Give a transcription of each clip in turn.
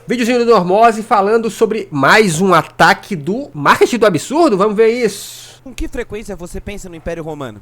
Videozinho do Normose falando sobre mais um ataque do marketing do absurdo. Vamos ver isso. Com que frequência você pensa no Império Romano?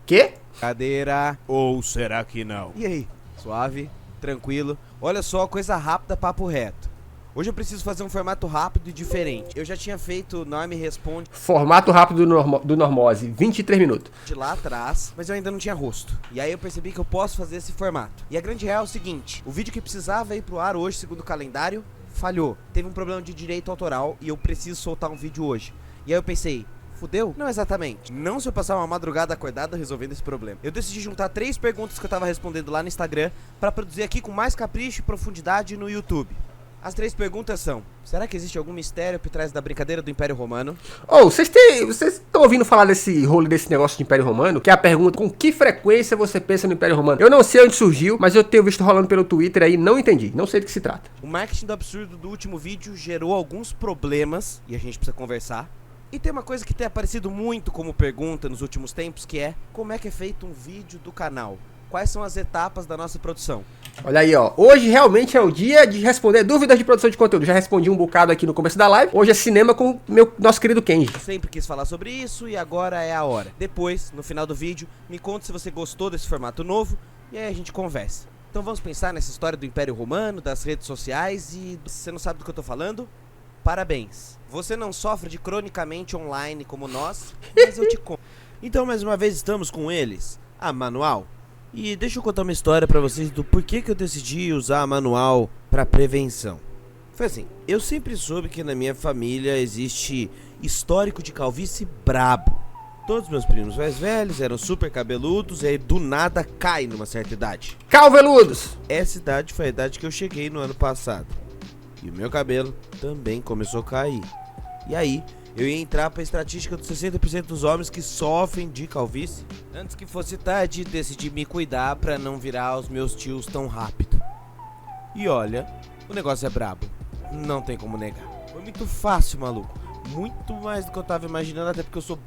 Quê? Brincadeira. Ou será que não? E aí? Suave? Tranquilo? Olha só, coisa rápida, papo reto. Hoje eu preciso fazer um formato rápido e diferente. Eu já tinha feito Norme Responde Formato rápido do Normose, 23 minutos. de lá atrás, mas eu ainda não tinha rosto. E aí eu percebi que eu posso fazer esse formato. E a grande real é o seguinte: o vídeo que precisava ir pro ar hoje, segundo o calendário, falhou. Teve um problema de direito autoral e eu preciso soltar um vídeo hoje. E aí eu pensei, fudeu? Não exatamente. Não se eu passar uma madrugada acordada resolvendo esse problema. Eu decidi juntar 3 perguntas que eu tava respondendo lá no Instagram pra produzir aqui com mais capricho e profundidade no YouTube. As 3 perguntas são: será que existe algum mistério por trás da brincadeira do Império Romano? Vocês estão ouvindo falar desse rolo, desse negócio de Império Romano? Que é a pergunta: com que frequência você pensa no Império Romano? Eu não sei onde surgiu, mas eu tenho visto rolando pelo Twitter aí, não entendi, não sei do que se trata. O marketing do absurdo do último vídeo gerou alguns problemas e a gente precisa conversar. E tem uma coisa que tem aparecido muito como pergunta nos últimos tempos, que é: como é que é feito um vídeo do canal? Quais são as etapas da nossa produção? Olha aí, ó. Hoje realmente é o dia de responder dúvidas de produção de conteúdo. Já respondi um bocado aqui no começo da live. Hoje é cinema com nosso querido Kenji. Sempre quis falar sobre isso e agora é a hora. Depois, no final do vídeo, me conta se você gostou desse formato novo e aí a gente conversa. Então vamos pensar nessa história do Império Romano, das redes sociais e... Você não sabe do que eu tô falando? Parabéns. Você não sofre de cronicamente online como nós, mas eu te conto. Então, mais uma vez, estamos com eles, a Manual. E deixa eu contar uma história pra vocês do porquê que eu decidi usar a Manual pra prevenção. Foi assim, eu sempre soube que na minha família existe histórico de calvície brabo. Todos meus primos mais velhos eram super cabeludos e aí do nada cai numa certa idade. Calveludos! Essa idade foi a idade que eu cheguei no ano passado. E o meu cabelo também começou a cair. E aí, eu ia entrar pra estatística dos 60% dos homens que sofrem de calvície. Antes que fosse tarde, decidi me cuidar pra não virar os meus tios tão rápido. E olha, o negócio é brabo. Não tem como negar. Foi muito fácil, maluco. Muito mais do que eu tava imaginando, até porque eu sou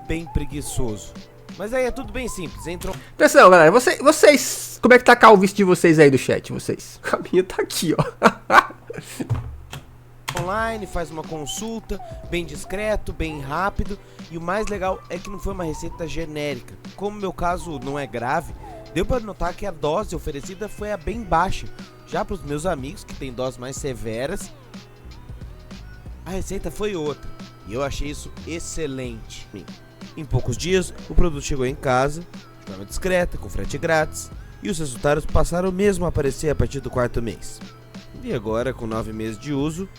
bem preguiçoso. Mas aí é tudo bem simples. Entrou... Atenção, galera. Vocês... Como é que tá a calvície de vocês aí do chat, vocês? A minha tá aqui, ó. online, faz uma consulta, bem discreto, bem rápido. E o mais legal é que não foi uma receita genérica. Como meu caso não é grave, deu pra notar que a dose oferecida foi a bem baixa. Já pros meus amigos que têm doses mais severas, a receita foi outra. E eu achei isso excelente. Em poucos dias, o produto chegou em casa, de forma discreta, com frete grátis. E os resultados passaram mesmo a aparecer a partir do 4º mês. E agora, com 9 meses de uso,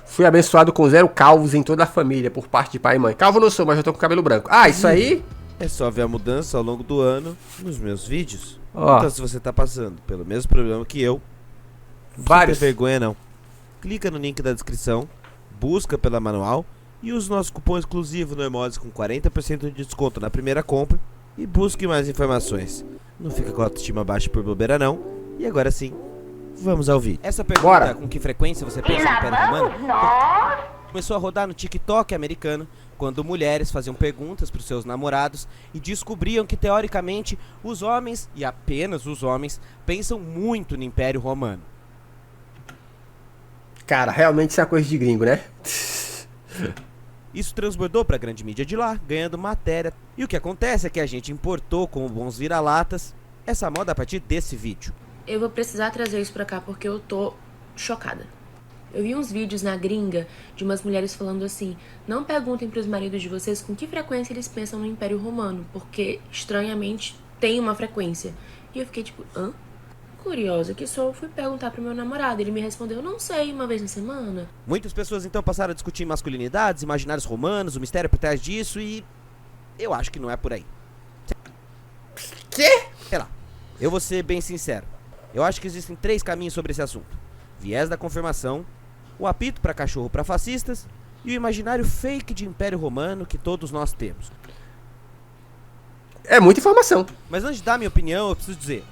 fui abençoado com 0 calvos em toda a família, por parte de pai e mãe. Calvo não sou, mas já tô com cabelo branco. Ah, isso aí... É só ver a mudança ao longo do ano nos meus vídeos. Ó. Então, se você tá passando pelo mesmo problema que eu, Vários. não tem vergonha não. Clica no link da descrição, busca pela Manual e use nosso cupom exclusivo Normose com 40% de desconto na primeira compra e busque mais informações. Não fica com a autoestima baixa por bobeira não. E agora sim, vamos ao vídeo. Essa pergunta, Bora. com que frequência você pensa no Império Romano, começou a rodar no TikTok americano, quando mulheres faziam perguntas para os seus namorados e descobriam que, teoricamente, os homens, e apenas os homens, pensam muito no Império Romano. Cara, realmente isso é uma coisa de gringo, né? Isso transbordou para a grande mídia de lá, ganhando matéria. E o que acontece é que a gente importou, como bons vira-latas, essa moda a partir desse vídeo. Eu vou precisar trazer isso pra cá porque eu tô chocada. Eu vi uns vídeos na gringa de umas mulheres falando assim: não perguntem pros maridos de vocês com que frequência eles pensam no Império Romano, porque estranhamente tem uma frequência. E eu fiquei tipo, hã? Curiosa, que só fui perguntar pro meu namorado. Ele me respondeu, não sei, uma vez na semana. Muitas pessoas então passaram a discutir masculinidades, imaginários romanos, o mistério por trás disso e... eu acho que não é por aí. Quê? Sei lá, eu vou ser bem sincero. Eu acho que existem 3 caminhos sobre esse assunto: viés da confirmação, o apito pra cachorro pra fascistas e o imaginário fake de Império Romano que todos nós temos. É muita informação. Mas antes de dar minha opinião, eu preciso dizer: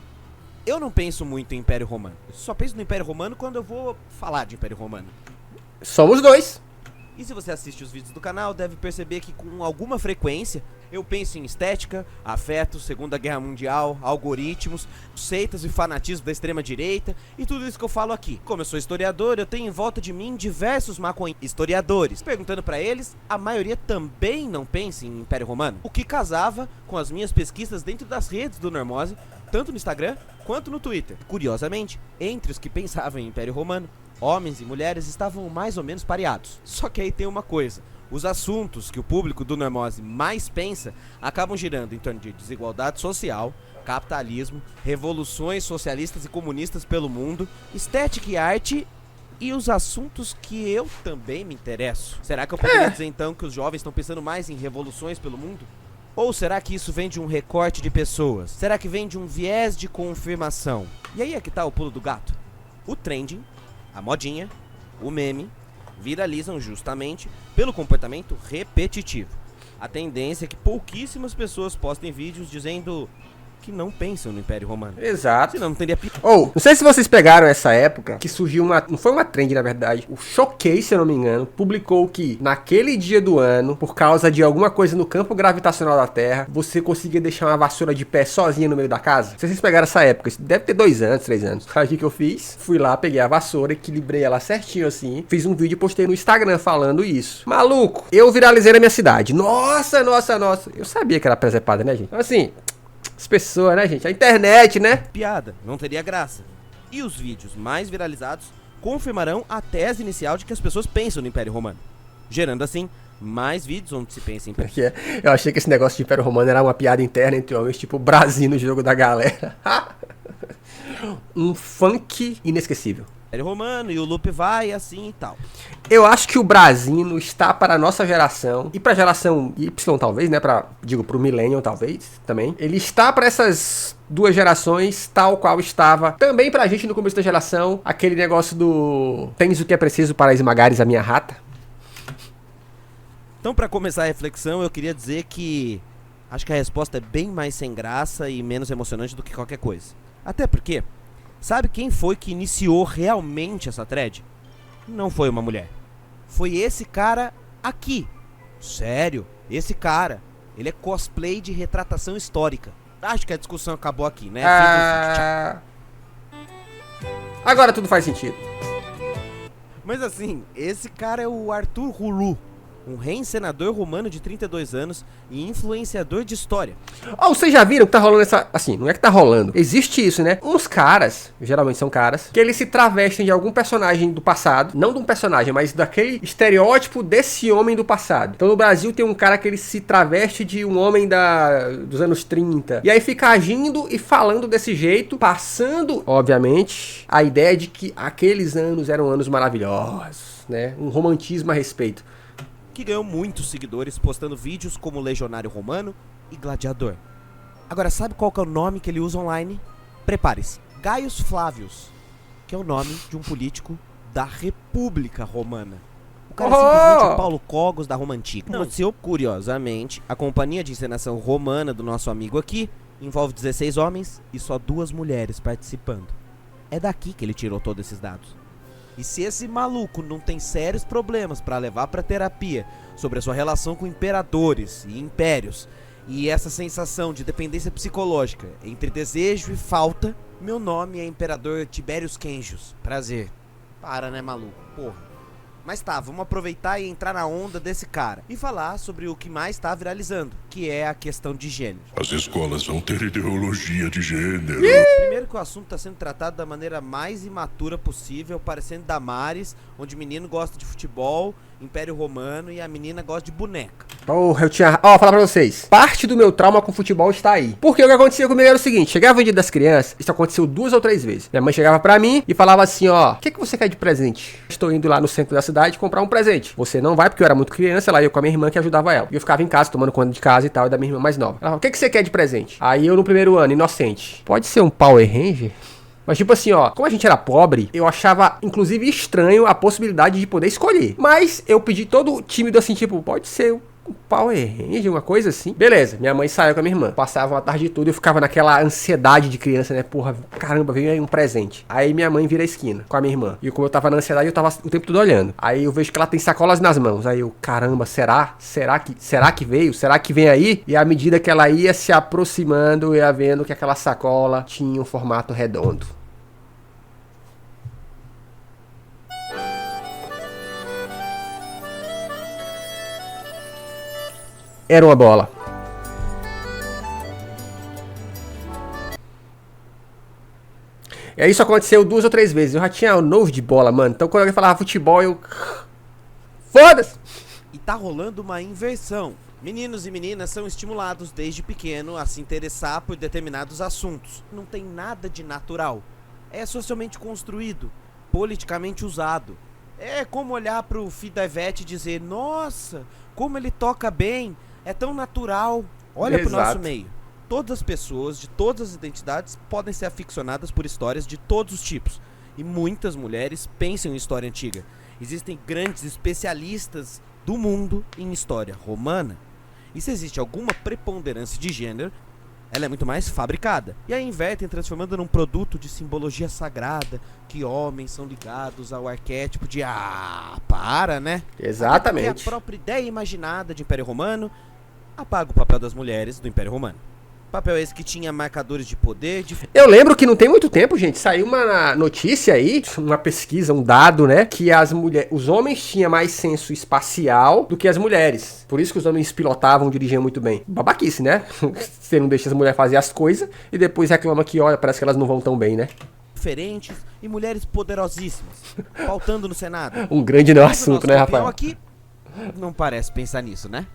eu não penso muito em Império Romano. Eu só penso no Império Romano quando eu vou falar de Império Romano. Somos 2. E se você assiste os vídeos do canal, deve perceber que com alguma frequência eu penso em estética, afeto, Segunda Guerra Mundial, algoritmos, seitas e fanatismo da extrema direita e tudo isso que eu falo aqui. Como eu sou historiador, eu tenho em volta de mim diversos historiadores. Perguntando pra eles, a maioria também não pensa em Império Romano. O que casava com as minhas pesquisas dentro das redes do Normose, tanto no Instagram quanto no Twitter. Curiosamente, entre os que pensavam em Império Romano, homens e mulheres estavam mais ou menos pareados. Só que aí tem uma coisa. Os assuntos que o público do Normose mais pensa acabam girando em torno de desigualdade social, capitalismo, revoluções socialistas e comunistas pelo mundo, estética e arte e os assuntos que eu também me interesso. Será que eu poderia dizer então que os jovens estão pensando mais em revoluções pelo mundo? Ou será que isso vem de um recorte de pessoas? Será que vem de um viés de confirmação? E aí é que tá o pulo do gato. O trending, a modinha, o meme, viralizam justamente pelo comportamento repetitivo. A tendência é que pouquíssimas pessoas postem vídeos dizendo que não pensam no Império Romano. Exato. Senão não teria... Não sei se vocês pegaram essa época que surgiu uma... Não foi uma trend, na verdade. O Showcase, se eu não me engano, publicou que naquele dia do ano, por causa de alguma coisa no campo gravitacional da Terra, você conseguia deixar uma vassoura de pé sozinha no meio da casa. Não sei se vocês pegaram essa época. Isso deve ter 2 anos, 3 anos. Sabe o que eu fiz? Fui lá, peguei a vassoura, equilibrei ela certinho assim, fiz um vídeo e postei no Instagram falando isso. Maluco, eu viralizei na minha cidade. Nossa, nossa, nossa. Eu sabia que era presepada, né, gente? Então, assim... As pessoas, né, gente? A internet, né? Piada, não teria graça. E os vídeos mais viralizados confirmarão a tese inicial de que as pessoas pensam no Império Romano, gerando assim mais vídeos onde se pensa em Império. Eu achei que esse negócio de Império Romano era uma piada interna entre homens, tipo o Brasil no jogo da galera. Um funk inesquecível. Império Romano e o loop vai assim e tal. Eu acho que o Brasino está para a nossa geração e para a geração Y talvez, né, pro Millennial talvez também. Ele está para essas 2 gerações tal qual estava também pra gente no começo da geração, aquele negócio do tens o que é preciso para esmagares a minha rata. Então, para começar a reflexão, eu queria dizer que acho que a resposta é bem mais sem graça e menos emocionante do que qualquer coisa. Até porque, sabe quem foi que iniciou realmente essa thread? Não foi uma mulher. Foi esse cara aqui. Sério, esse cara. Ele é cosplay de retratação histórica. Acho que a discussão acabou aqui, né? Agora tudo faz sentido. Mas assim, esse cara é o Arthur Rulu, um reencenador romano de 32 anos e influenciador de história. Vocês já viram que tá rolando essa... Assim, não é que tá rolando. Existe isso, né? Uns caras, geralmente são caras, que eles se travestem de algum personagem do passado. Não de um personagem, mas daquele estereótipo desse homem do passado. Então no Brasil tem um cara que ele se traveste de um homem dos anos 30. E aí fica agindo e falando desse jeito, passando, obviamente, a ideia de que aqueles anos eram anos maravilhosos, né? Um romantismo a respeito. Que ganhou muitos seguidores postando vídeos como Legionário Romano e Gladiador. Agora, sabe qual que é o nome que ele usa online? Prepare-se. Gaius Flavius, que é o nome de um político da República Romana. O cara é simplesmente o Paulo Cogos da Roma Antiga. Não, curiosamente, a companhia de encenação romana do nosso amigo aqui envolve 16 homens e só 2 mulheres participando. É daqui que ele tirou todos esses dados. E se esse maluco não tem sérios problemas para levar para terapia sobre a sua relação com imperadores e impérios e essa sensação de dependência psicológica entre desejo e falta, meu nome é Imperador Tiberius Kengius. Prazer. Para, né, maluco? Porra. Mas tá, vamos aproveitar e entrar na onda desse cara e falar sobre o que mais tá viralizando, que é a questão de gênero. As escolas vão ter ideologia de gênero. Primeiro que o assunto tá sendo tratado da maneira mais imatura possível, parecendo Damares, onde o menino gosta de futebol, Império Romano e a menina gosta de boneca. Porra, eu tinha... Falar pra vocês. Parte do meu trauma com futebol está aí. Porque o que acontecia comigo era o seguinte. Chegava o dia das crianças, isso aconteceu 2 ou 3 vezes. Minha mãe chegava pra mim e falava assim, ó, o que você quer de presente? Estou indo lá no centro da cidade comprar um presente. Você não vai, porque eu era muito criança, lá eu com a minha irmã que ajudava ela. E eu ficava em casa, tomando conta de casa e tal, e da minha irmã mais nova. Ela falava, o que você quer de presente? Aí eu no primeiro ano, inocente. Pode ser um Power Ranger? Mas tipo assim, ó, como a gente era pobre, eu achava, inclusive, estranho a possibilidade de poder escolher. Mas eu pedi todo tímido assim, tipo, pode ser um Power Ranger, uma coisa assim. Beleza, minha mãe saiu com a minha irmã. Passava a tarde toda e eu ficava naquela ansiedade de criança, né? Porra, caramba, veio aí um presente. Aí minha mãe vira a esquina com a minha irmã. E como eu tava na ansiedade, eu tava o tempo todo olhando. Aí eu vejo que ela tem sacolas nas mãos. Aí eu, caramba, será? Será que veio? Será que vem aí? E à medida que ela ia se aproximando, eu ia vendo que aquela sacola tinha um formato redondo. Era uma bola. E aí isso aconteceu 2 ou 3 vezes. Eu já tinha nojo de bola, mano. Então quando alguém falava futebol, eu... Foda-se! E tá rolando uma inversão. Meninos e meninas são estimulados desde pequeno a se interessar por determinados assuntos. Não tem nada de natural. É socialmente construído, politicamente usado. É como olhar pro filho da Ivete e dizer: nossa, como ele toca bem, é tão natural. Olha pro nosso meio. Todas as pessoas de todas as identidades podem ser aficionadas por histórias de todos os tipos. E muitas mulheres pensam em história antiga. Existem grandes especialistas do mundo em história romana. E se existe alguma preponderância de gênero, ela é muito mais fabricada. E aí invertem, transformando num produto de simbologia sagrada, que homens são ligados ao arquétipo de... para, né? Exatamente. Até porque a própria ideia imaginada de Império Romano apaga o papel das mulheres do Império Romano. Papel esse que tinha marcadores de poder... Eu lembro que não tem muito tempo, gente, saiu uma notícia aí, uma pesquisa, um dado, né? Que os homens tinham mais senso espacial do que as mulheres. Por isso que os homens pilotavam, dirigiam muito bem. Babaquice, né? Você não deixa as mulheres fazer as coisas e depois reclama que, olha, parece que elas não vão tão bem, né? Diferentes e mulheres poderosíssimas, pautando no Senado. Um grande não assunto, né, Rafael? Aqui não parece pensar nisso, né?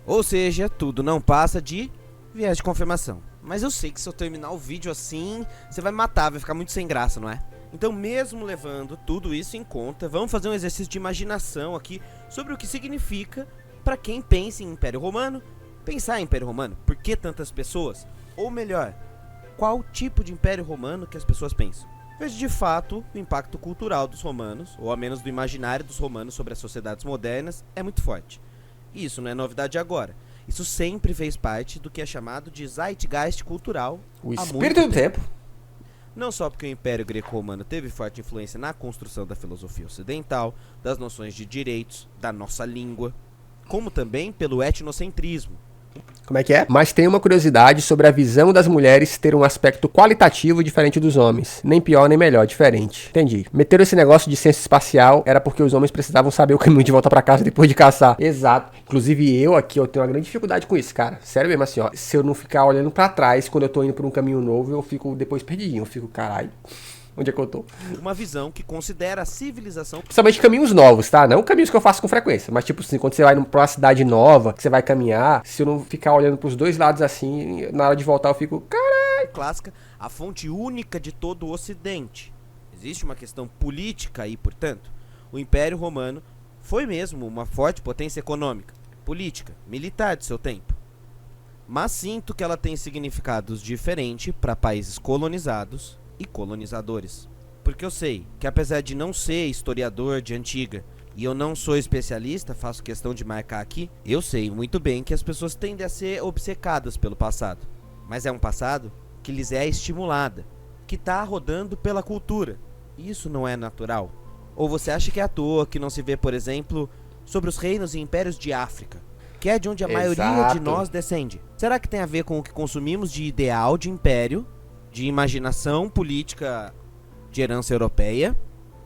Ou seja, tudo não passa de... viés de confirmação. Mas eu sei que se eu terminar o vídeo assim, você vai matar, vai ficar muito sem graça, não é? Então, mesmo levando tudo isso em conta, vamos fazer um exercício de imaginação aqui sobre o que significa para quem pensa em Império Romano, pensar em Império Romano. Por que tantas pessoas? Ou melhor, qual tipo de Império Romano que as pessoas pensam? Veja de fato o impacto cultural dos romanos, ou ao menos do imaginário dos romanos sobre as sociedades modernas, é muito forte. E isso não é novidade agora. Isso sempre fez parte do que é chamado de zeitgeist cultural. O espírito do tempo. Não só porque o Império Greco-Romano teve forte influência na construção da filosofia ocidental, das noções de direitos, da nossa língua, como também pelo etnocentrismo. Como é que é? Mas tem uma curiosidade sobre a visão das mulheres ter um aspecto qualitativo diferente dos homens. Nem pior, nem melhor, diferente. Entendi. Meteram esse negócio de ciência espacial era porque os homens precisavam saber o caminho de volta pra casa depois de caçar. Exato. Inclusive eu aqui, eu tenho uma grande dificuldade com isso, cara. Sério mesmo, assim, ó. Se eu não ficar olhando pra trás quando eu tô indo por um caminho novo, eu fico depois perdidinho. Eu fico, caralho. Onde é que eu tô? Uma visão que considera a civilização... Principalmente caminhos novos, tá? Não caminhos que eu faço com frequência. Mas tipo assim, quando você vai pra uma cidade nova, que você vai caminhar, se eu não ficar olhando pros dois lados assim, na hora de voltar eu fico... Caralho! Clássica, a fonte única de todo o Ocidente. Existe uma questão política aí, portanto. O Império Romano foi mesmo uma forte potência econômica, política, militar de seu tempo. Mas sinto que ela tem significados diferentes para países colonizados e colonizadores. Porque eu sei que apesar de não ser historiador de antiga e eu não sou especialista, faço questão de marcar aqui, eu sei muito bem que as pessoas tendem a ser obcecadas pelo passado. Mas é um passado que lhes é estimulada, que está rodando pela cultura. E isso não é natural. Ou você acha que é à toa que não se vê, por exemplo, sobre os reinos e impérios de África, que é de onde a maioria de nós descende? Será que tem a ver com o que consumimos de ideal de império, de imaginação política de herança europeia,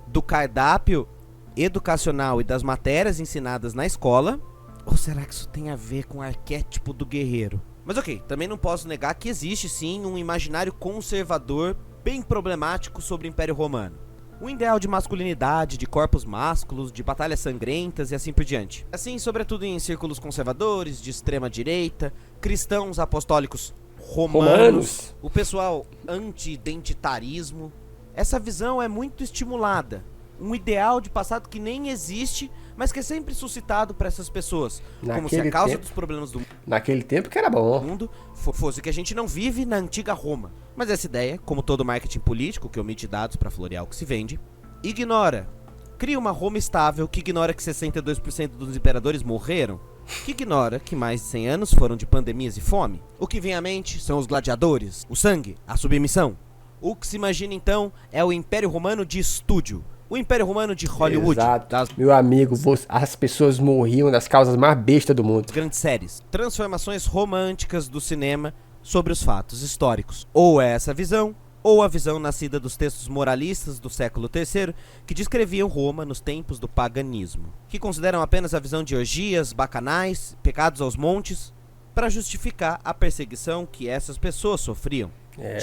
do cardápio educacional e das matérias ensinadas na escola? Ou será que isso tem a ver com o arquétipo do guerreiro? Mas ok, também não posso negar que existe sim um imaginário conservador bem problemático sobre o Império Romano. Um ideal de masculinidade, de corpos másculos, de batalhas sangrentas e assim por diante. Assim, sobretudo em círculos conservadores, de extrema direita, cristãos apostólicos romanos, o pessoal anti-identitarismo. Essa visão é muito estimulada. Um ideal de passado que nem existe, mas que é sempre suscitado para essas pessoas. Como se a causa dos problemas do naquele tempo que era bom. mundo fosse que a gente não vive na antiga Roma. Mas essa ideia, como todo marketing político que omite dados para florear o que se vende, ignora. Cria uma Roma estável que ignora que 62% dos imperadores morreram. que ignora que mais de 100 anos foram de pandemias e fome. O que vem à mente são os gladiadores, o sangue, a submissão. O que se imagina então é o Império Romano de estúdio, o Império Romano de Hollywood. Exato. Das Meu amigo, as pessoas morriam das causas mais bestas do mundo. grandes séries, transformações românticas do cinema sobre os fatos históricos. Ou é essa visão, ou a visão nascida dos textos moralistas do século III, que descreviam Roma nos tempos do paganismo, que consideram apenas a visão de orgias, bacanais, pecados aos montes, para justificar a perseguição que essas pessoas sofriam.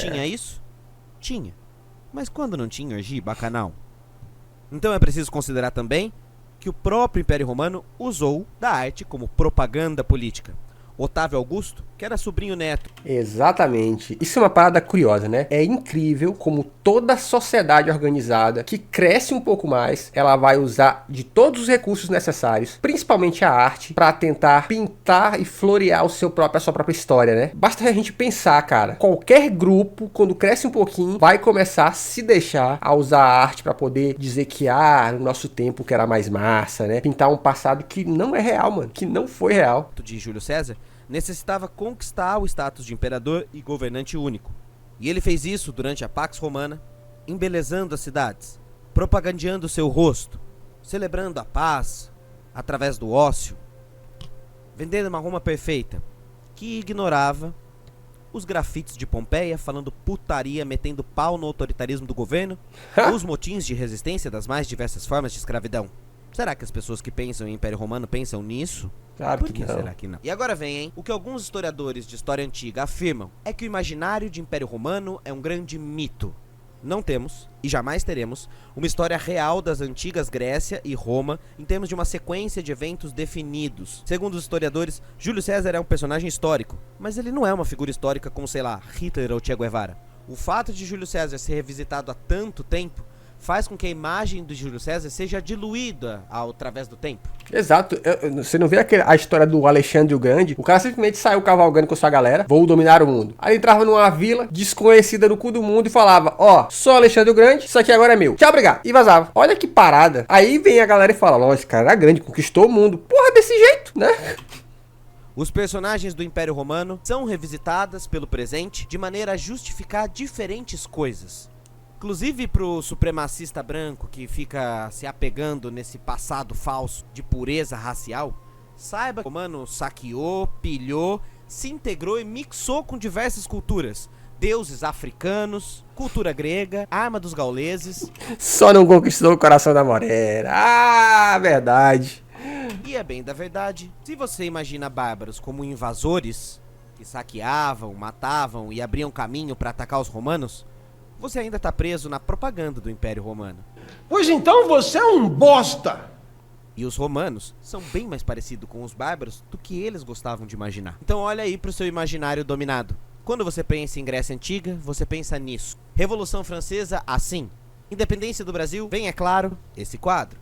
Tinha isso? Tinha. Mas quando não tinha orgia e bacanal? Então é preciso considerar também que o próprio Império Romano usou da arte como propaganda política. Otávio Augusto, que era sobrinho neto. Exatamente. Isso é uma parada curiosa, né? É incrível como toda sociedade organizada que cresce um pouco mais, ela vai usar de todos os recursos necessários, principalmente a arte, para tentar pintar e florear a sua própria história, né? Basta a gente pensar, cara. Qualquer grupo, quando cresce um pouquinho, vai começar a se deixar a usar a arte para poder dizer que, no nosso tempo que era mais massa, né? Pintar um passado que não é real, mano. Que não foi real. De Júlio César, necessitava conquistar o status de imperador e governante único. E ele fez isso durante a Pax Romana, embelezando as cidades, propagandeando seu rosto, celebrando a paz através do ócio, vendendo uma Roma perfeita, que ignorava os grafites de Pompeia, falando putaria, metendo pau no autoritarismo do governo, ou os motins de resistência das mais diversas formas de escravidão. Será que as pessoas que pensam em Império Romano pensam nisso? Claro Por que que não. será que não? E agora vem, hein? O que alguns historiadores de história antiga afirmam é que o imaginário de Império Romano é um grande mito. Não temos, e jamais teremos, uma história real das antigas Grécia e Roma em termos de uma sequência de eventos definidos. Segundo os historiadores, Júlio César é um personagem histórico, mas ele não é uma figura histórica como, sei lá, Hitler ou Che Guevara. O fato de Júlio César ser revisitado há tanto tempo faz com que a imagem do Júlio César seja diluída através do tempo. Exato. Você não vê a história do Alexandre o Grande? O cara simplesmente saiu cavalgando com sua galera, vou dominar o mundo. Aí entrava numa vila desconhecida do cu do mundo e falava, sou Alexandre o Grande, isso aqui agora é meu. Tchau, obrigado. E vazava. Olha que parada. Aí vem a galera e fala, nossa, esse cara era grande, conquistou o mundo. Porra, desse jeito, né? Os personagens do Império Romano são revisitadas pelo presente de maneira a justificar diferentes coisas. Inclusive pro supremacista branco que fica se apegando nesse passado falso de pureza racial, saiba que o romano saqueou, pilhou, se integrou e mixou com diversas culturas. Deuses africanos, cultura grega, arma dos gauleses. Só não conquistou o coração da morena. Verdade. E é bem da verdade. Se você imagina bárbaros como invasores, que saqueavam, matavam e abriam caminho para atacar os romanos, você ainda tá preso na propaganda do Império Romano. Pois então você é um bosta! E os romanos são bem mais parecidos com os bárbaros do que eles gostavam de imaginar. Então olha aí pro seu imaginário dominado. Quando você pensa em Grécia Antiga, você pensa nisso. Revolução Francesa, assim. Independência do Brasil, vem, é claro, esse quadro.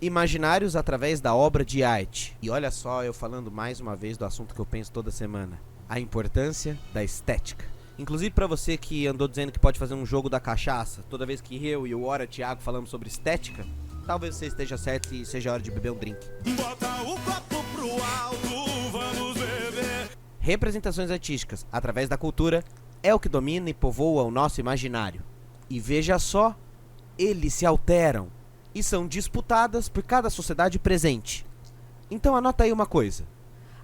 Imaginários através da obra de arte. E olha só eu falando mais uma vez do assunto que eu penso toda semana. A importância da estética. Inclusive pra você que andou dizendo que pode fazer um jogo da cachaça toda vez que eu e o Hora Thiago falamos sobre estética, talvez você esteja certo e seja hora de beber um drink. Bota o copo pro alto, vamos beber. Representações artísticas através da cultura é o que domina e povoa o nosso imaginário. E veja só, eles se alteram e são disputadas por cada sociedade presente. Então anota aí uma coisa.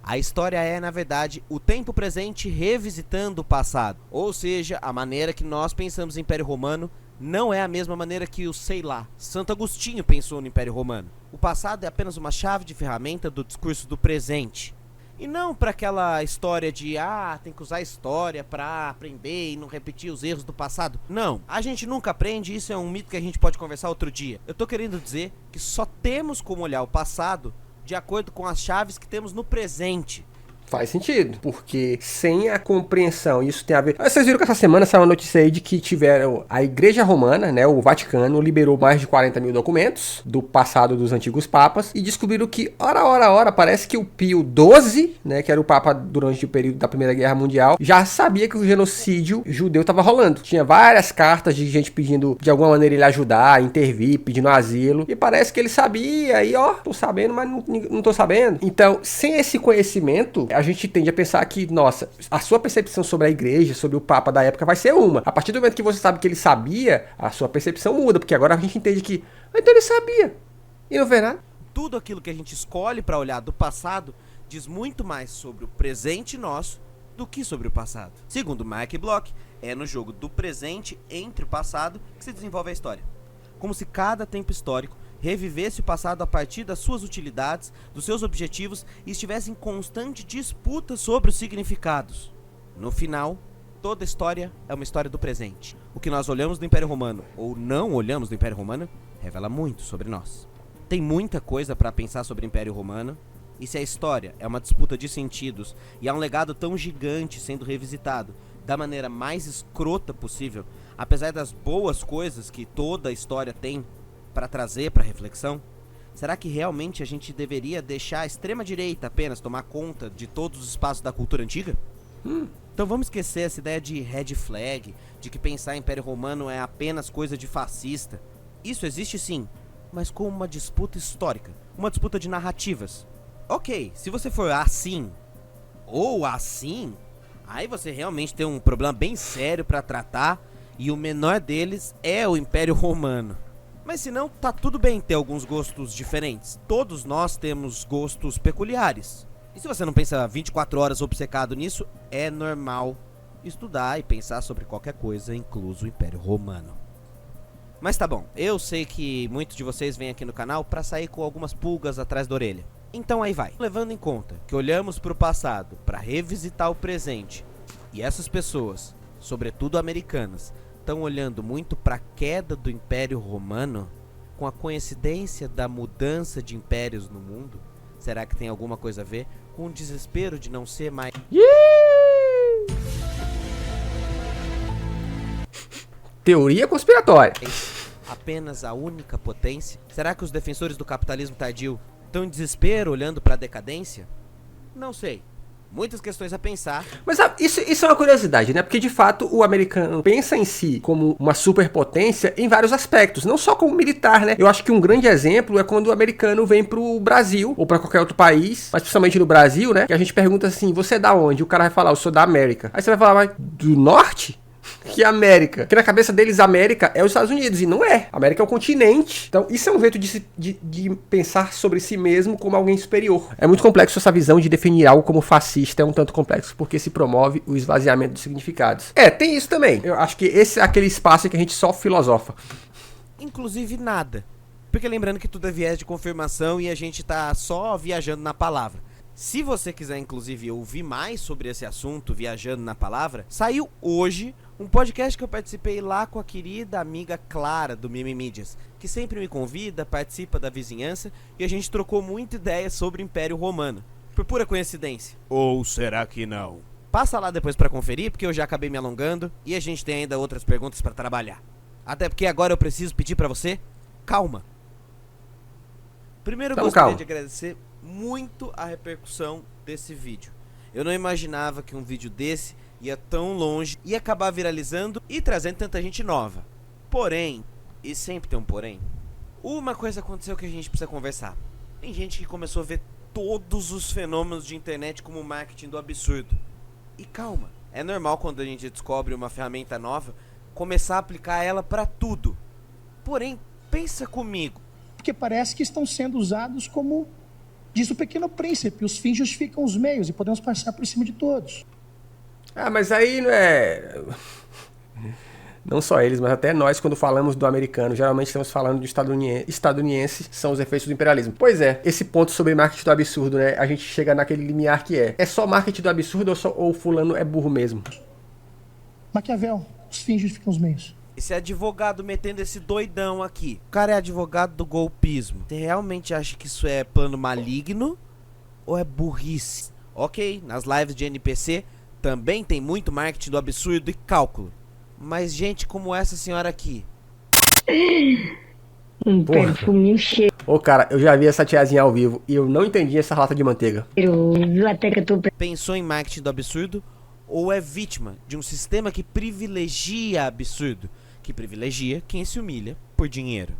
A história é, na verdade, o tempo presente revisitando o passado. Ou seja, a maneira que nós pensamos em Império Romano não é a mesma maneira que o, sei lá, Santo Agostinho pensou no Império Romano. O passado é apenas uma chave de ferramenta do discurso do presente. E não para aquela história de, tem que usar a história para aprender e não repetir os erros do passado. Não, a gente nunca aprende, isso é um mito que a gente pode conversar outro dia. Eu tô querendo dizer que só temos como olhar o passado de acordo com as chaves que temos no presente. Faz sentido, porque sem a compreensão, isso tem a ver... Vocês viram que essa semana saiu uma notícia aí de que tiveram a Igreja Romana, né, o Vaticano, liberou mais de 40 mil documentos do passado dos antigos papas e descobriram que, ora, parece que o Pio XII, né, que era o papa durante o período da Primeira Guerra Mundial, já sabia que o genocídio judeu estava rolando. Tinha várias cartas de gente pedindo, de alguma maneira, ele ajudar, intervir, pedindo asilo, e parece que ele sabia, e tô sabendo, mas não tô sabendo. Então, sem esse conhecimento, a gente tende a pensar que, nossa, a sua percepção sobre a igreja, sobre o papa da época vai ser uma. A partir do momento que você sabe que ele sabia, a sua percepção muda, porque agora a gente entende que, então ele sabia, e não vê nada. Tudo aquilo que a gente escolhe para olhar do passado diz muito mais sobre o presente nosso do que sobre o passado. Segundo Mike Block, é no jogo do presente entre o passado que se desenvolve a história. Como se cada tempo histórico revivesse o passado a partir das suas utilidades, dos seus objetivos e estivesse em constante disputa sobre os significados. No final, toda história é uma história do presente. O que nós olhamos do Império Romano ou não olhamos do Império Romano revela muito sobre nós. Tem muita coisa para pensar sobre o Império Romano, e se a história é uma disputa de sentidos e há um legado tão gigante sendo revisitado da maneira mais escrota possível, apesar das boas coisas que toda a história tem para trazer para reflexão, será que realmente a gente deveria deixar a extrema-direita apenas tomar conta de todos os espaços da cultura antiga? Então vamos esquecer essa ideia de red flag, de que pensar em Império Romano é apenas coisa de fascista. Isso existe sim, mas como uma disputa histórica, uma disputa de narrativas. Ok, se você for assim, ou assim, aí você realmente tem um problema bem sério para tratar, e o menor deles é o Império Romano. Mas se não, tá tudo bem ter alguns gostos diferentes. Todos nós temos gostos peculiares. E se você não pensa 24 horas obcecado nisso, é normal estudar e pensar sobre qualquer coisa, incluso o Império Romano. Mas tá bom, eu sei que muitos de vocês vêm aqui no canal pra sair com algumas pulgas atrás da orelha. Então aí vai. Levando em conta que olhamos pro passado pra revisitar o presente, e essas pessoas, sobretudo americanas, estão olhando muito para a queda do Império Romano, com a coincidência da mudança de impérios no mundo, será que tem alguma coisa a ver com o desespero de não ser mais... Teoria conspiratória. apenas a única potência? Será que os defensores do capitalismo tardio estão em desespero olhando para a decadência? Não sei. Muitas questões a pensar. Mas isso é uma curiosidade, né? Porque de fato o americano pensa em si como uma superpotência em vários aspectos, não só como militar, né? Eu acho que um grande exemplo é quando o americano vem pro Brasil ou pra qualquer outro país, mas principalmente no Brasil, né? Que a gente pergunta assim, você é da onde? O cara vai falar, eu sou da América. Aí você vai falar, mas do norte? Que América? Porque na cabeça deles, América é os Estados Unidos, e não é. A América é o continente. Então, isso é um jeito de pensar sobre si mesmo como alguém superior. É muito complexo essa visão de definir algo como fascista, é um tanto complexo, porque se promove o esvaziamento dos significados. Tem isso também. Eu acho que esse é aquele espaço em que a gente só filosofa. Inclusive nada. Porque lembrando que tudo é viés de confirmação e a gente tá só viajando na palavra. Se você quiser, inclusive, ouvir mais sobre esse assunto, viajando na palavra, saiu hoje um podcast que eu participei lá com a querida amiga Clara, do Mimimídias, que sempre me convida, participa da vizinhança, e a gente trocou muita ideia sobre o Império Romano. Por pura coincidência. Ou será que não? Passa lá depois pra conferir, porque eu já acabei me alongando, e a gente tem ainda outras perguntas pra trabalhar. Até porque agora eu preciso pedir pra você, calma. Primeiro eu gostaria de agradecer muito a repercussão desse vídeo. Eu não imaginava que um vídeo desse ia tão longe, ia acabar viralizando e trazendo tanta gente nova. Porém, e sempre tem um porém, uma coisa aconteceu que a gente precisa conversar. Tem gente que começou a ver todos os fenômenos de internet como marketing do absurdo. E calma, é normal quando a gente descobre uma ferramenta nova, começar a aplicar ela pra tudo. Porém, pensa comigo. Porque parece que estão sendo usados como... Diz o Pequeno Príncipe, os fins justificam os meios e podemos passar por cima de todos. Mas aí não é... Não só eles, mas até nós, quando falamos do americano, geralmente estamos falando do estadunidense, são os efeitos do imperialismo. Pois é, esse ponto sobre marketing do absurdo, né? A gente chega naquele limiar que é só marketing do absurdo ou fulano é burro mesmo? Maquiavel, os fins justificam os meios. Esse advogado metendo esse doidão aqui. O cara é advogado do golpismo. Você realmente acha que isso é plano maligno? Ou é burrice? Ok, nas lives de NPC também tem muito marketing do absurdo e cálculo. Mas gente como essa senhora aqui. Perfume cheiro, Ô, cara, eu já vi essa tiazinha ao vivo e eu não entendi essa lata de manteiga. até que eu tô Pensou em marketing do absurdo ou é vítima de um sistema que privilegia absurdo, que privilegia quem se humilha por dinheiro.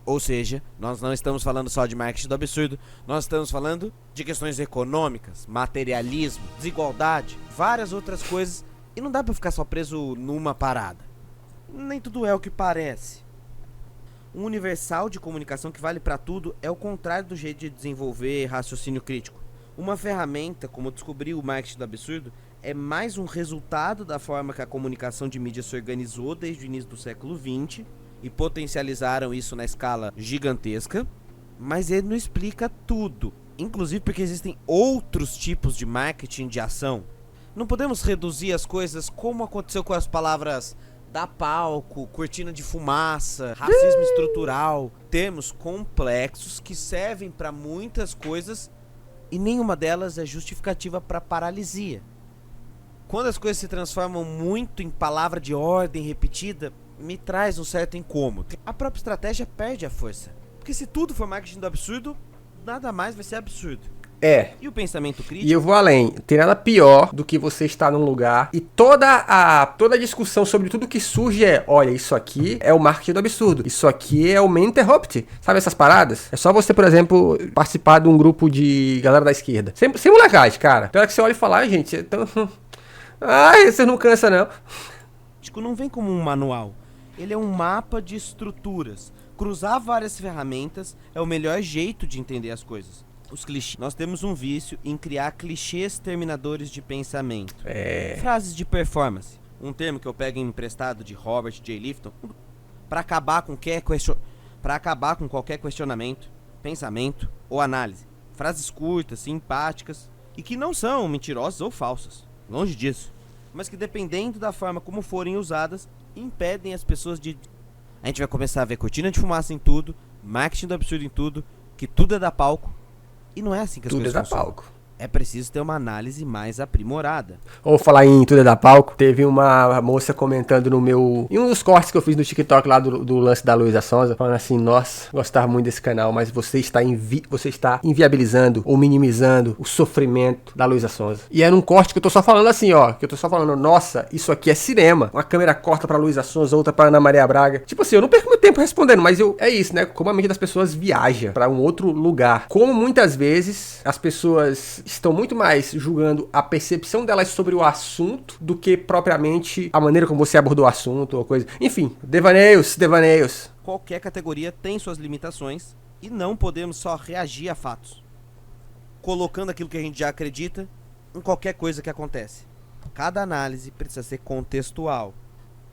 Ou seja, nós não estamos falando só de marketing do absurdo, nós estamos falando de questões econômicas, materialismo, desigualdade, várias outras coisas, e não dá pra ficar só preso numa parada. Nem tudo é o que parece. Um universal de comunicação que vale pra tudo é o contrário do jeito de desenvolver raciocínio crítico. Uma ferramenta, como descobrir o marketing do absurdo, é mais um resultado da forma que a comunicação de mídia se organizou desde o início do século XX, e potencializaram isso na escala gigantesca, mas ele não explica tudo, inclusive porque existem outros tipos de marketing de ação. Não podemos reduzir as coisas como aconteceu com as palavras dar palco, cortina de fumaça, racismo estrutural, termos complexos que servem para muitas coisas e nenhuma delas é justificativa para paralisia. Quando as coisas se transformam muito em palavra de ordem repetida, me traz um certo incômodo. A própria estratégia perde a força. Porque se tudo for marketing do absurdo, nada mais vai ser absurdo. É. E o pensamento crítico? E eu vou além. Tem nada pior do que você estar num lugar e toda a discussão sobre tudo que surge é: olha, isso aqui é o marketing do absurdo. Isso aqui é o main interrupt. Sabe essas paradas? É só você, por exemplo, participar de um grupo de galera da esquerda. Sem molecagem, cara. Tem hora que você olha e fala: ai, gente, então... ai, você não cansa, não. Não vem como um manual. Ele é um mapa de estruturas. Cruzar várias ferramentas é o melhor jeito de entender as coisas. Os clichês. Nós temos um vício em criar clichês terminadores de pensamento. Frases de performance. Um termo que eu pego emprestado de Robert J. Lifton para acabar com qualquer questionamento, pensamento ou análise. Frases curtas, simpáticas e que não são mentirosas ou falsas. Longe disso. Mas que dependendo da forma como forem usadas, impedem as pessoas de... A gente vai começar a ver cortina de fumaça em tudo, marketing do absurdo em tudo, que tudo é da palco. E não é assim que as coisas funcionam. Tudo é da palco. É preciso ter uma análise mais aprimorada. Ou falar em tudo é da palco, teve uma moça comentando no meu... em um dos cortes que eu fiz no TikTok lá do lance da Luísa Sonza, falando assim: nossa, gostava muito desse canal, mas você está inviabilizando ou minimizando o sofrimento da Luísa Sonza. E era um corte que eu tô só falando assim, ó, que eu tô só falando: nossa, isso aqui é cinema. Uma câmera corta pra Luísa Sonza, outra pra Ana Maria Braga. Tipo assim, eu não perco meu tempo respondendo, mas é isso, né? Como a mente das pessoas viaja pra um outro lugar. Como muitas vezes as pessoas estão muito mais julgando a percepção delas sobre o assunto do que propriamente a maneira como você abordou o assunto ou coisa. Enfim, devaneios. Qualquer categoria tem suas limitações e não podemos só reagir a fatos, colocando aquilo que a gente já acredita em qualquer coisa que acontece. Cada análise precisa ser contextual.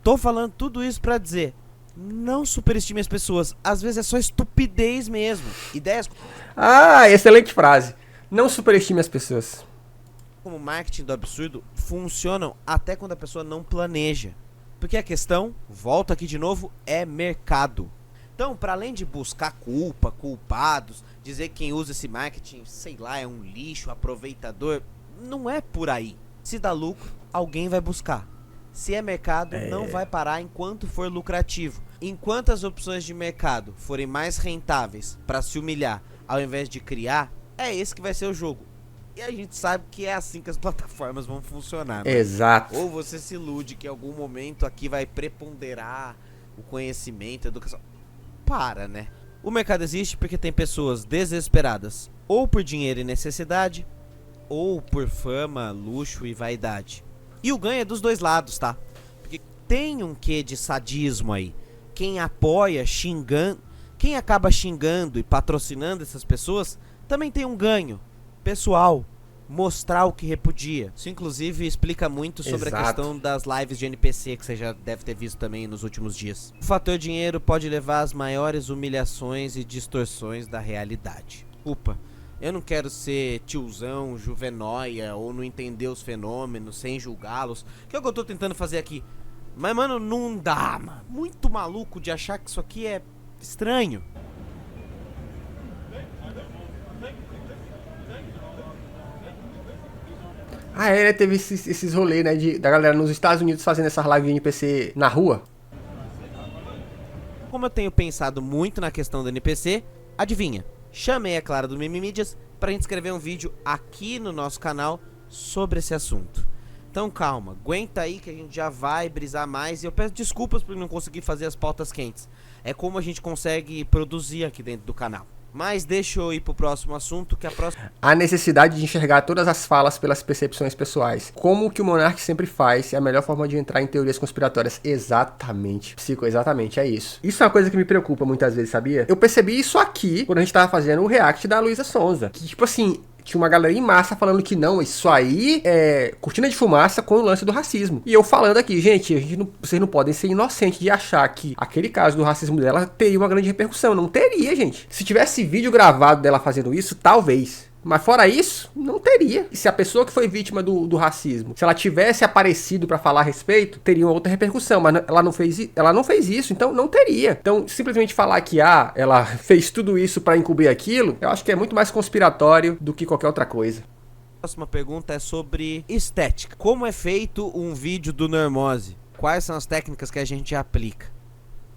Tô falando tudo isso pra dizer: não superestime as pessoas. Às vezes é só estupidez mesmo. Ideias... Ah, excelente frase. Não superestime as pessoas. Como marketing do absurdo funcionam até quando a pessoa não planeja. Porque a questão, volta aqui de novo, é mercado. Então, para além de buscar culpados, dizer que quem usa esse marketing, sei lá, é um lixo, aproveitador, não é por aí. Se dá lucro, alguém vai buscar. Se é mercado, não vai parar enquanto for lucrativo. Enquanto as opções de mercado forem mais rentáveis para se humilhar ao invés de criar, é esse que vai ser o jogo. E a gente sabe que é assim que as plataformas vão funcionar. Exato. Ou você se ilude que em algum momento aqui vai preponderar o conhecimento, a educação. Para, né? O mercado existe porque tem pessoas desesperadas, ou por dinheiro e necessidade, ou por fama, luxo e vaidade. E o ganho é dos dois lados, tá? Porque tem um quê de sadismo aí. Quem apoia xingando, quem acaba xingando e patrocinando essas pessoas também tem um ganho pessoal, mostrar o que repudia. Isso inclusive explica muito sobre a questão das lives de NPC que você já deve ter visto também nos últimos dias. O fator dinheiro pode levar às maiores humilhações e distorções da realidade. Desculpa, eu não quero ser tiozão, juvenóia ou não entender os fenômenos sem julgá-los, que é o que eu tô tentando fazer aqui. Mas mano, não dá, mano. Muito maluco de achar que isso aqui é estranho. Ah, né? Teve esses rolês, né? Da galera nos Estados Unidos fazendo essas lives de NPC na rua. Como eu tenho pensado muito na questão do NPC, adivinha? Chamei a Clara do Mimimídias pra gente escrever um vídeo aqui no nosso canal sobre esse assunto. Então calma, aguenta aí que a gente já vai brisar mais. E eu peço desculpas por não conseguir fazer as pautas quentes. É como a gente consegue produzir aqui dentro do canal. Mas deixa eu ir pro próximo assunto, que a próxima... A necessidade de enxergar todas as falas pelas percepções pessoais. Como que o Monark sempre faz, é a melhor forma de entrar em teorias conspiratórias. Exatamente. Psico, exatamente, é isso. Isso é uma coisa que me preocupa muitas vezes, sabia? Eu percebi isso aqui, quando a gente tava fazendo o react da Luísa Sonza. Que, tipo assim... Tinha uma galera em massa falando que não, isso aí é cortina de fumaça com o lance do racismo. E eu falando aqui, gente, vocês não podem ser inocentes de achar que aquele caso do racismo dela teria uma grande repercussão. Não teria, gente. Se tivesse vídeo gravado dela fazendo isso, talvez. Mas fora isso, não teria. E se a pessoa que foi vítima do racismo, se ela tivesse aparecido pra falar a respeito, teria uma outra repercussão. Mas ela não fez isso, então não teria. Então, simplesmente falar que, ela fez tudo isso pra encobrir aquilo, eu acho que é muito mais conspiratório do que qualquer outra coisa. A próxima pergunta é sobre estética. Como é feito um vídeo do Normose? Quais são as técnicas que a gente aplica?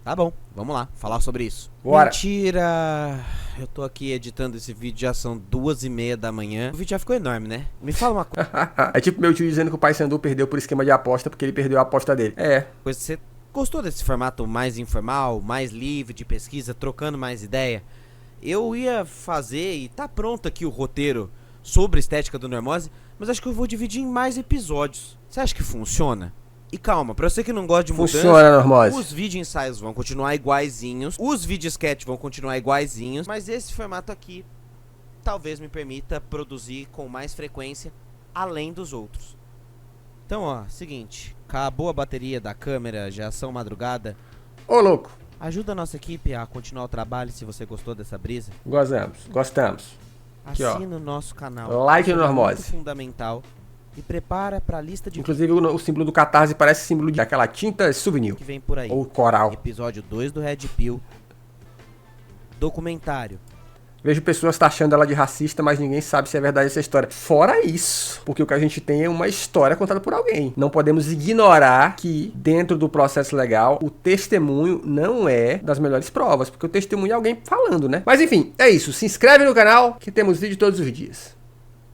Tá bom, vamos lá, falar sobre isso. Bora. Mentira! Eu tô aqui editando esse vídeo, já são 2h30 da manhã. O vídeo já ficou enorme, né? Me fala uma coisa. É tipo meu tio dizendo que o Paysandu perdeu por esquema de aposta porque ele perdeu a aposta dele. Você gostou desse formato mais informal, mais livre de pesquisa, trocando mais ideia? Eu ia fazer e tá pronto aqui o roteiro sobre a estética do Normose, mas acho que eu vou dividir em mais episódios. Você acha que funciona? E calma, pra você que não gosta de mudança, funciona, Normose. Os vídeo ensaios vão continuar iguaizinhos, os vídeo sketch vão continuar iguaizinhos, mas esse formato aqui talvez me permita produzir com mais frequência, além dos outros. Então, ó, seguinte, acabou a bateria da câmera, já são madrugada. Ô, louco. Ajuda a nossa equipe a continuar o trabalho se você gostou dessa brisa. Gostamos. Aqui, assina o nosso canal. Like no Normose. Fundamental. E prepara pra lista de... Inclusive o símbolo do Catarse parece símbolo daquela tinta souvenir. Que vem por aí. Ou coral. Episódio 2 do Red Pill. Documentário. Vejo pessoas taxando ela de racista, mas ninguém sabe se é verdade essa história. Fora isso, porque o que a gente tem é uma história contada por alguém. Não podemos ignorar que, dentro do processo legal, o testemunho não é das melhores provas, porque o testemunho é alguém falando, né? Mas enfim, é isso. Se inscreve no canal, que temos vídeo todos os dias.